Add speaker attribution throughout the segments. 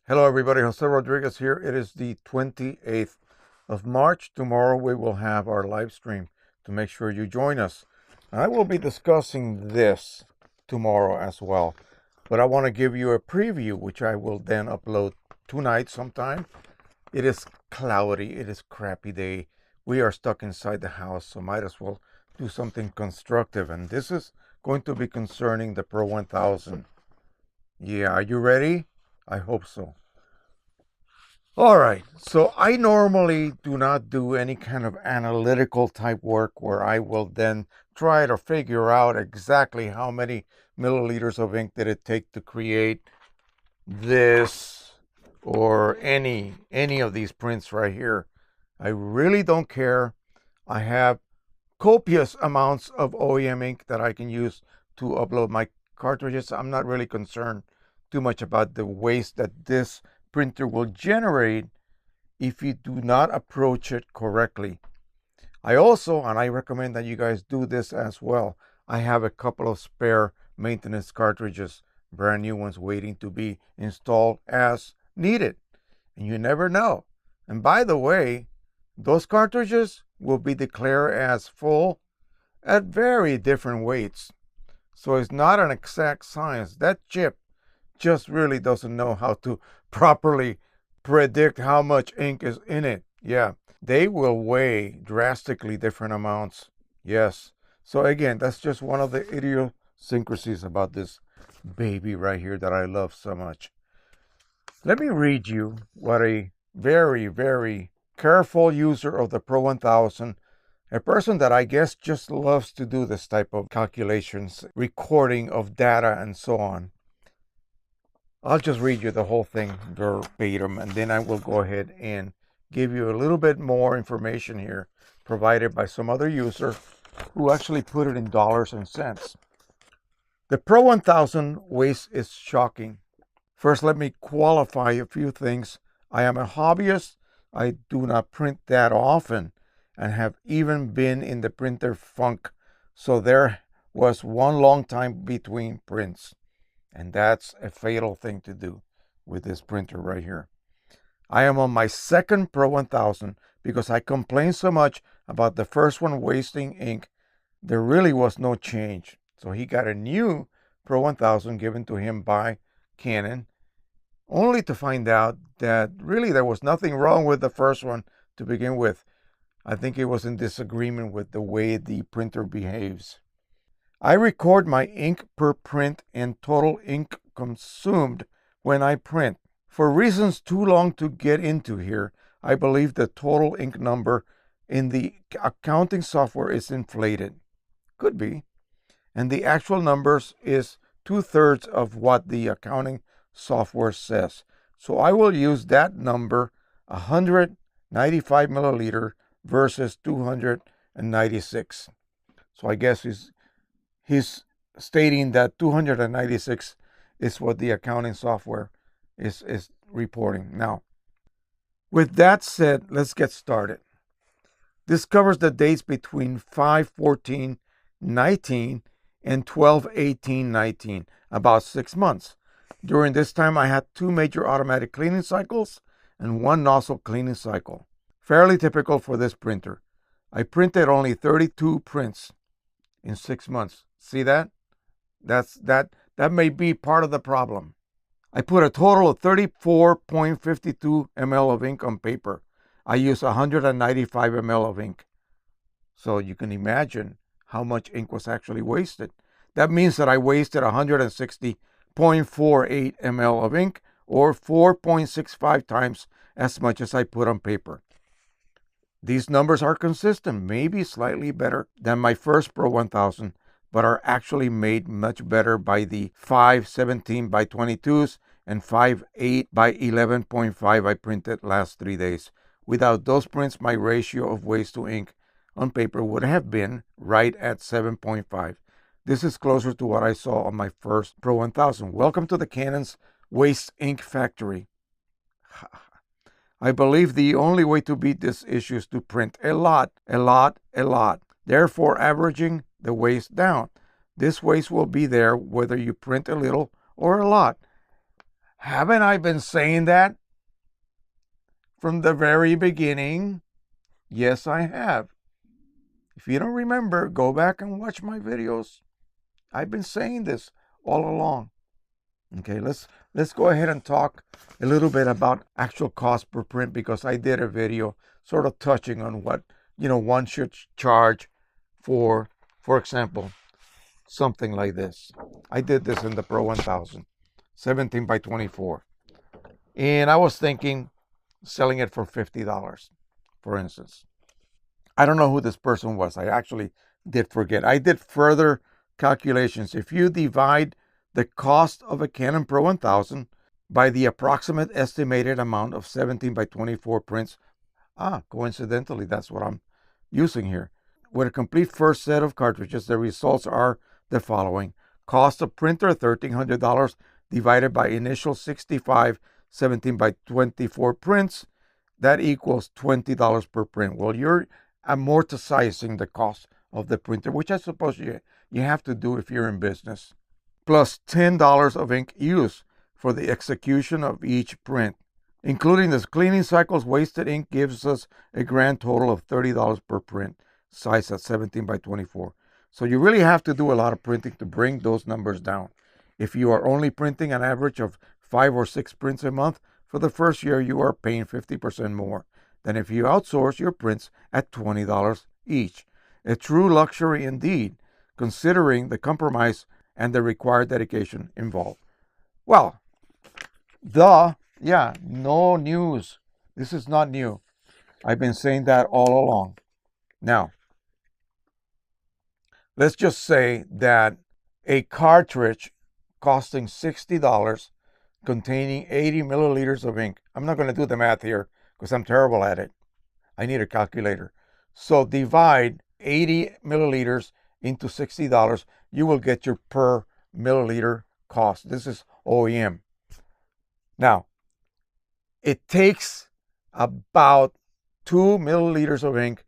Speaker 1: Hello everybody, Jose Rodriguez here. It is the 28th of March. Tomorrow we will have our live stream, to make sure you join us. I will be discussing this tomorrow as well, but I want to give you a preview, which I will then upload tonight sometime. It is cloudy, it is crappy day. We are stuck inside the house, so might as well do something constructive, and this is going to be concerning the Pro 1000. Yeah, are you ready? I hope so. All right, so I normally do not do any kind of analytical type work where I will then try to figure out exactly how many milliliters of ink did it take to create this or any of these prints right here. I really don't care. I have copious amounts of OEM ink that I can use to upload my cartridges. I'm not really concerned too much about the waste that this printer will generate if you do not approach it correctly. I also, and I recommend that you guys do this as well, I have a couple of spare maintenance cartridges, brand new ones, waiting to be installed as needed. And you never know. And by the way, those cartridges will be declared as full at very different weights. So it's not an exact science. That chip just really doesn't know how to properly predict how much ink is in it. Yeah, they will weigh drastically different amounts. Yes. So again, that's just one of the idiosyncrasies about this baby right here that I love so much. Let me read you what a very, very careful user of the Pro 1000, a person that I guess just loves to do this type of calculations, recording of data and so on. I'll just read you the whole thing verbatim, and then I will go ahead and give you a little bit more information here provided by some other user who actually put it in dollars and cents. The Pro 1000 waste is shocking. First, let me qualify a few things. I am a hobbyist. I do not print that often and have even been in the printer funk. So there was one long time between prints. And that's a fatal thing to do with this printer right here. I am on my second Pro 1000 because I complained so much about the first one wasting ink. There really was no change. So he got a new Pro 1000 given to him by Canon, only to find out that really there was nothing wrong with the first one to begin with. I think it was in disagreement with the way the printer behaves. I record my ink per print and total ink consumed when I print. For reasons too long to get into here, I believe the total ink number in the accounting software is inflated. Could be. And the actual numbers is 2/3 of what the accounting software says. So I will use that number, 195 milliliter versus 296. So I guess he's stating that 296 is what the accounting software is reporting. Now, with that said, let's get started. This covers the dates between 5/14/19 and 12/18/19, about 6 months. During this time, I had 2 major automatic cleaning cycles and 1 nozzle cleaning cycle. Fairly typical for this printer. I printed only 32 prints in 6 months. See that? That may be part of the problem. I put a total of 34.52 ml of ink on paper. I used 195 ml of ink. So you can imagine how much ink was actually wasted. That means that I wasted 160.48 ml of ink, or 4.65 times as much as I put on paper. These numbers are consistent, maybe slightly better than my first Pro 1000, but are actually made much better by the 5/17 by 22s and 5/8 by 11.5 I printed last 3 days. Without those prints, my ratio of waste to ink on paper would have been right at 7.5. This is closer to what I saw on my first Pro 1000. Welcome to the Canon's Waste Ink Factory. I believe the only way to beat this issue is to print a lot, therefore averaging the waste down. This waste will be there whether you print a little or a lot. Haven't I been saying that from the very beginning? Yes, I have. If you don't remember, go back and watch my videos. I've been saying this all along. Okay, let's go ahead and talk a little bit about actual cost per print, because I did a video sort of touching on what, one should charge for example, something like this. I did this in the Pro 1000, 17 by 24. And I was thinking selling it for $50, for instance. I don't know who this person was. I actually did forget. I did further calculations. If you divide the cost of a Canon Pro 1000 by the approximate estimated amount of 17 by 24 prints, coincidentally, that's what I'm using here. With a complete first set of cartridges, the results are the following. Cost of printer, $1,300 divided by initial 65 17 by 24 prints. That equals $20 per print. Well, you're amortizing the cost of the printer, which I suppose you have to do if you're in business, plus $10 of ink use for the execution of each print. Including the cleaning cycles, wasted ink gives us a grand total of $30 per print, size at 17 by 24. So you really have to do a lot of printing to bring those numbers down. If you are only printing an average of 5 or 6 prints a month, for the first year you are paying 50% more than if you outsource your prints at $20 each. A true luxury indeed, considering the compromise and the required dedication involved. Well, no news. This is not new. I've been saying that all along. Now, let's just say that a cartridge costing $60 containing 80 milliliters of ink. I'm not going to do the math here because I'm terrible at it. I need a calculator. So divide 80 milliliters into $60. You will get your per milliliter cost. This is OEM. Now, it takes about 2 milliliters of ink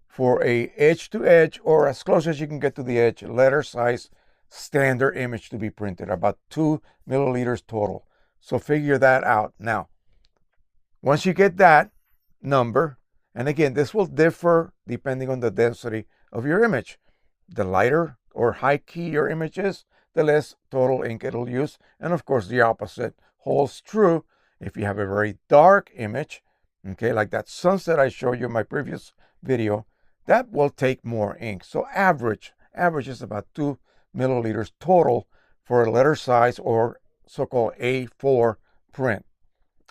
Speaker 1: for a edge-to-edge, or as close as you can get to the edge, letter size standard image to be printed. About 2 milliliters total. So figure that out. Now, once you get that number, and again, this will differ depending on the density of your image. The lighter or high key your image is, the less total ink it'll use. And of course, the opposite holds true. If you have a very dark image, okay, like that sunset I showed you in my previous video, that will take more ink. So average is about 2 milliliters total for a letter size or so-called A4 print,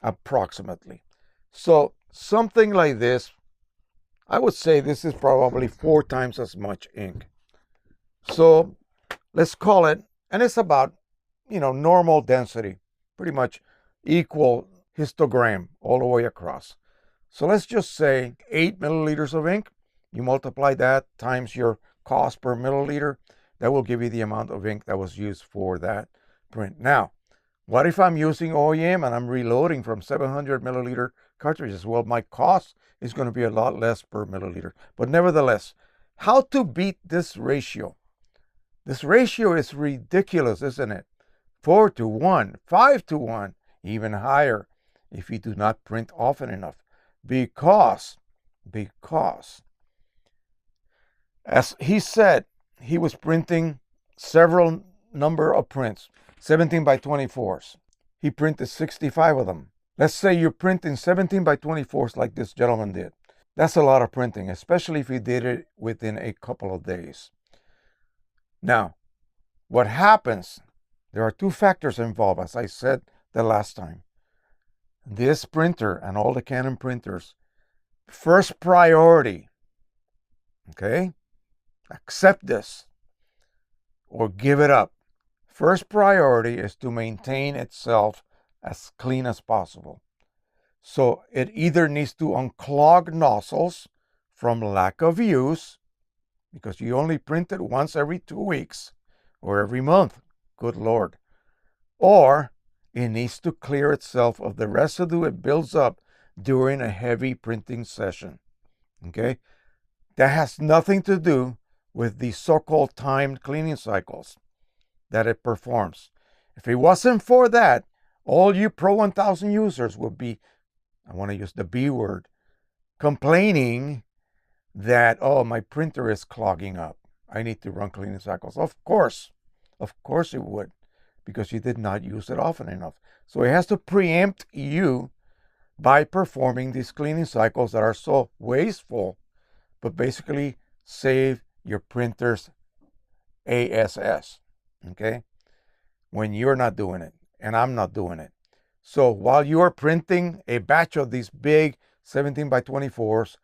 Speaker 1: approximately. So something like this, I would say this is probably 4 times as much ink. So let's call it, and it's about, normal density, pretty much equal histogram all the way across. So let's just say 8 milliliters of ink. You multiply that times your cost per milliliter. That will give you the amount of ink that was used for that print. Now, what if I'm using OEM and I'm reloading from 700 milliliter cartridges? Well, my cost is going to be a lot less per milliliter. But nevertheless, how to beat this ratio? This ratio is ridiculous, isn't it? 4 to 1, 5 to 1, even higher if you do not print often enough. Because, as he said, he was printing several number of prints, 17 by 24s. He printed 65 of them. Let's say you're printing 17 by 24s like this gentleman did. That's a lot of printing, especially if he did it within a couple of days. Now, what happens, there are 2 factors involved, as I said the last time. This printer and all the Canon printers, first priority, okay? Accept this or give it up. First priority is to maintain itself as clean as possible. So it either needs to unclog nozzles from lack of use, because you only print it once every 2 weeks or every month, good Lord, or it needs to clear itself of the residue it builds up during a heavy printing session. Okay? That has nothing to do with the so-called timed cleaning cycles that it performs. If it wasn't for that, All you Pro 1000 users will be, I want to use the B word, complaining that, oh, my printer is clogging up. I need to run cleaning cycles. Of course it would, because you did not use it often enough. So it has to preempt you by performing these cleaning cycles that are so wasteful, but basically save your printer's ASS, okay? When you're not doing it, and I'm not doing it. So while you are printing a batch of these big 17 by 24s,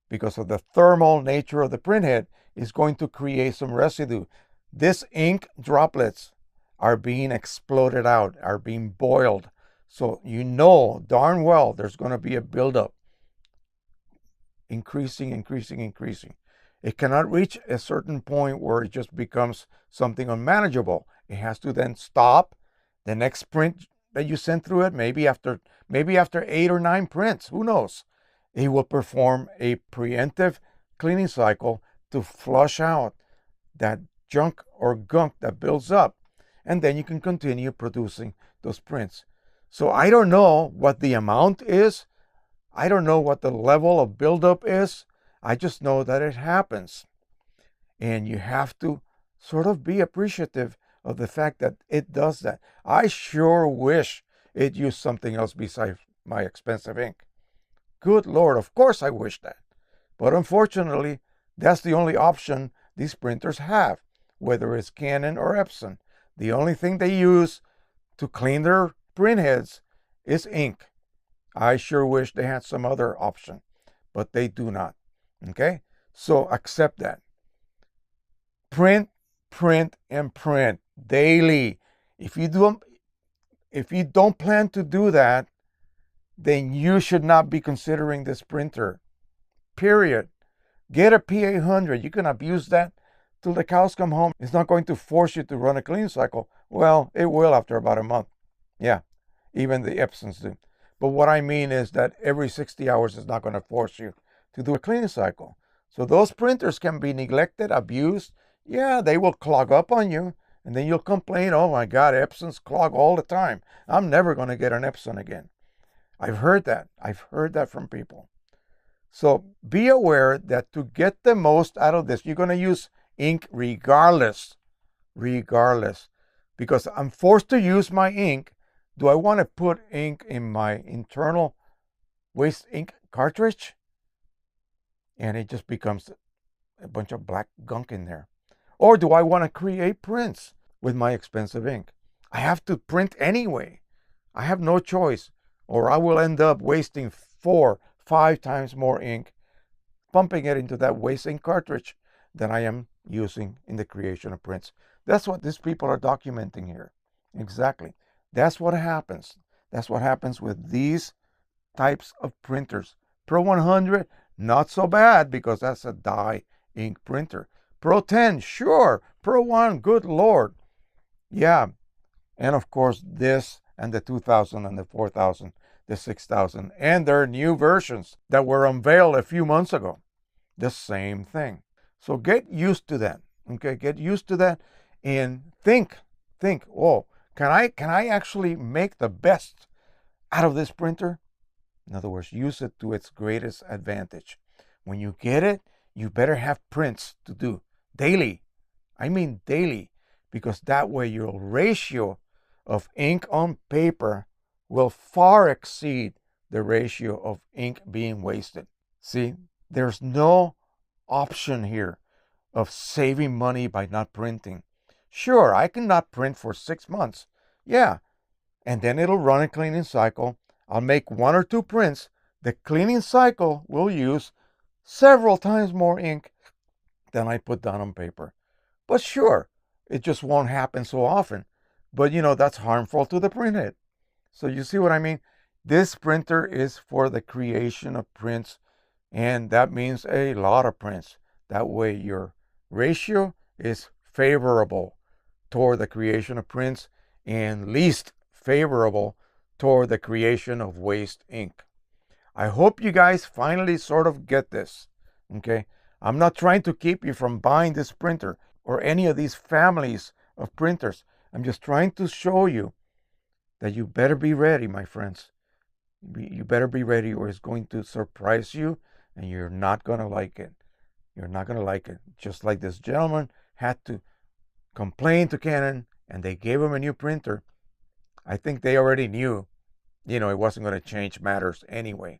Speaker 1: because of the thermal nature of the printhead, is going to create some residue. This ink droplets are being exploded out, are being boiled. So you know darn well there's going to be a buildup, increasing. It cannot reach a certain point where it just becomes something unmanageable. It has to then stop. The next print that you send through it, maybe after 8 or 9 prints, who knows? It will perform a preemptive cleaning cycle to flush out that junk or gunk that builds up. And then you can continue producing those prints. So I don't know what the amount is. I don't know what the level of buildup is. I just know that it happens. And you have to sort of be appreciative of the fact that it does that. I sure wish it used something else besides my expensive ink. Good Lord, of course I wish that. But unfortunately, that's the only option these printers have, whether it's Canon or Epson. The only thing they use to clean their printheads is ink. I sure wish they had some other option, but they do not. Okay? So accept that. Print daily. If you don't plan to do that, then you should not be considering this printer. Period. Get a P800. You can abuse that till the cows come home. It's not going to force you to run a clean cycle. Well, it will after about a month. Yeah, even the Epsons do. But what I mean is that every 60 hours is not going to force you to do a cleaning cycle. So those printers can be neglected, abused. Yeah, they will clog up on you. And then you'll complain, oh my God, Epsons clog all the time. I'm never going to get an Epson again. I've heard that. I've heard that from people. So be aware that to get the most out of this, you're going to use ink regardless. Because I'm forced to use my ink. Do I want to put ink in my internal waste ink cartridge? And it just becomes a bunch of black gunk in there. Or do I want to create prints with my expensive ink? I have to print anyway. I have no choice, or I will end up wasting 4-5 times more ink, pumping it into that waste ink cartridge than I am using in the creation of prints. That's what these people are documenting here. Exactly. That's what happens. That's what happens with these types of printers. Pro 100, not so bad because that's a dye ink printer. Pro 10, sure. Pro 1, good Lord. Yeah. And of course, this and the 2000 and the 4000, the 6000, and their new versions that were unveiled a few months ago. The same thing. So get used to that. Okay, get used to that and think, oh, can I actually make the best out of this printer? In other words, use it to its greatest advantage. When you get it, you better have prints to do daily. I mean daily, because that way your ratio of ink on paper will far exceed the ratio of ink being wasted. See, there's no option here of saving money by not printing. Sure, I cannot print for 6 months. Yeah, and then it'll run a cleaning cycle. I'll make 1 or 2 prints. The cleaning cycle will use several times more ink than I put down on paper. But sure, it just won't happen so often. But you know, that's harmful to the printhead. So you see what I mean? This printer is for the creation of prints, and that means a lot of prints. That way your ratio is favorable toward the creation of prints and least favorable toward the creation of waste ink. I hope you guys finally sort of get this. Okay, I'm not trying to keep you from buying this printer or any of these families of printers. I'm just trying to show you that you better be ready, my friends. You better be ready, or it's going to surprise you, and you're not going to like it. You're not going to like it. Just like this gentleman had to complain to Canon, and they gave him a new printer. I think they already knew, it wasn't going to change matters anyway.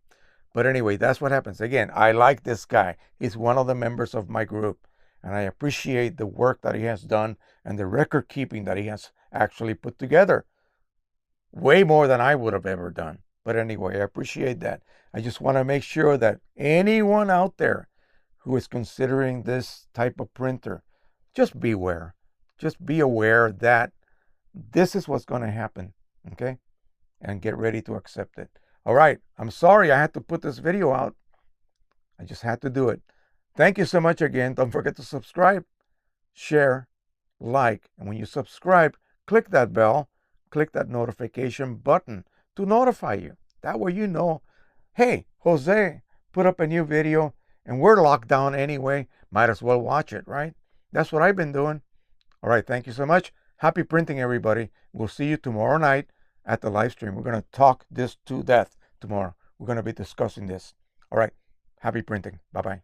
Speaker 1: But anyway, that's what happens. Again, I like this guy. He's one of the members of my group, and I appreciate the work that he has done and the record keeping that he has actually put together. Way more than I would have ever done. But anyway, I appreciate that. I just want to make sure that anyone out there who is considering this type of printer, just beware. Just be aware that this is what's going to happen, okay? And get ready to accept it. All right, I'm sorry I had to put this video out. I just had to do it. Thank you so much again. Don't forget to subscribe, share, like, and when you subscribe, click that bell, click that notification button to notify you. That way you know, hey, Jose put up a new video and we're locked down anyway. Might as well watch it, right? That's what I've been doing. All right, thank you so much. Happy printing, everybody. We'll see you tomorrow night at the live stream. We're going to talk this to death tomorrow. We're going to be discussing this. All right, happy printing. Bye-bye.